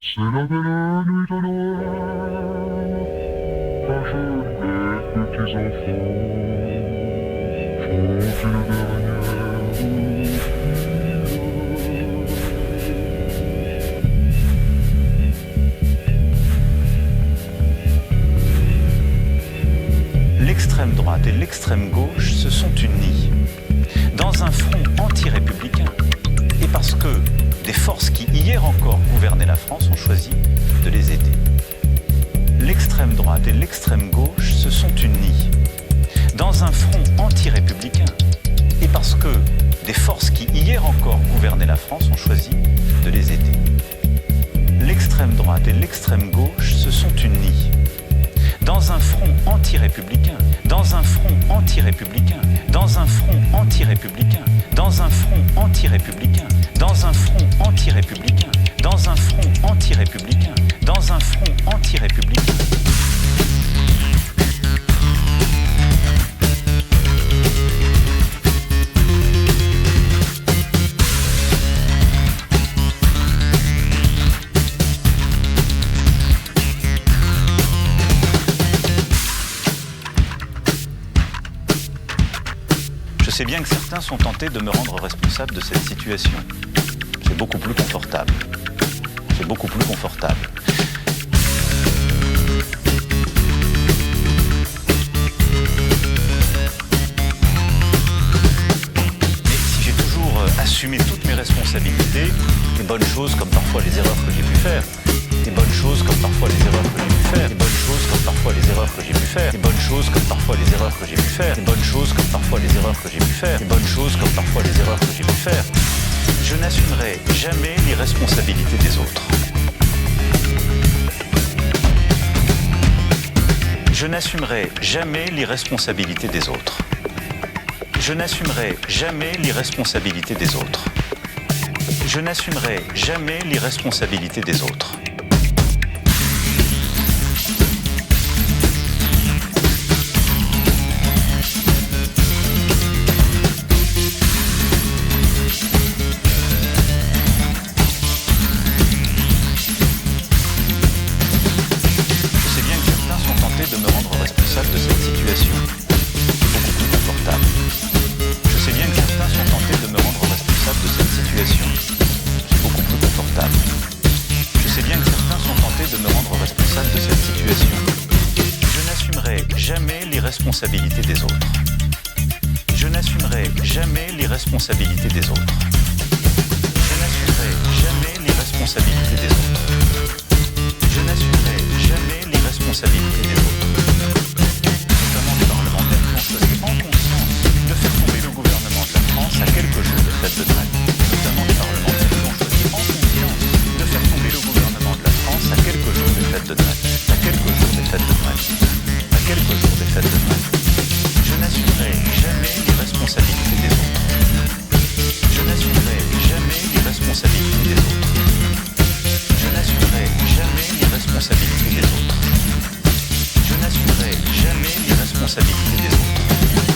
C'est la belle nuit de Noël, quand les petits enfants font une dernière L'extrême droite et l'extrême gauche se sont unis dans un front anti-républicain. Et parce que des forces qui hier encore gouvernaient la France ont choisi de les aider. L'extrême droite et l'extrême gauche se sont unis dans un front anti-républicain. Et parce que des forces qui hier encore gouvernaient la France ont choisi de les aider. L'extrême droite et l'extrême gauche se sont unis dans un front anti-républicain, dans un front anti-républicain, dans un front anti-républicain, dans un front anti-républicain, dans un front anti-républicain, dans un front anti-républicain, dans un front anti-républicain. Je sais bien que certains sont tentés de me rendre responsable de cette situation. C'est beaucoup plus confortable. C'est beaucoup plus confortable. Mais si j'ai toujours assumé toutes mes responsabilités, les bonnes choses comme parfois les erreurs que j'ai pu faire, des bonnes choses comme parfois les erreurs que j'ai pu faire, des bonnes choses comme parfois les erreurs que j'ai pu faire, des bonnes choses comme parfois les erreurs que j'ai pu faire, des bonnes choses comme parfois les erreurs que j'ai pu faire, des bonnes choses comme parfois les erreurs que j'ai pu faire, je n'assumerai jamais l'irresponsabilité des autres. Je n'assumerai jamais l'irresponsabilité des autres. Je n'assumerai jamais l'irresponsabilité des autres. Je n'assumerai jamais l'irresponsabilité des autres. De me rendre responsable de cette situation. Beaucoup plus confortable. Je sais bien que certains sont tentés de me rendre responsable de cette situation. C'est beaucoup plus confortable. Je sais bien que certains sont tentés de me rendre responsable de cette situation. Je n'assumerai jamais l'irresponsabilité des autres. Je n'assumerai jamais l'irresponsabilité des autres. Je n'assumerai jamais l'irresponsabilité des autres. Je n'assumerai jamais l'irresponsabilité des autres. Notamment des parlementaires qui ont choisi en conscience de faire tomber le gouvernement de la France à quelques jours des fêtes de Noël. Notamment des parlementaires qui ont choisi en conscience de faire tomber le gouvernement de la France à quelques jours des fêtes de Noël. À quelques jours des fêtes de Noël. À quelques jours des fêtes de Noël. Je n'assumerai jamais l'irresponsabilité des autres. Je n'assumerai jamais l'irresponsabilité des autres. Je n'assumerai jamais l'irresponsabilité des autres. Je n'assumerai jamais l'irresponsabilité des autres.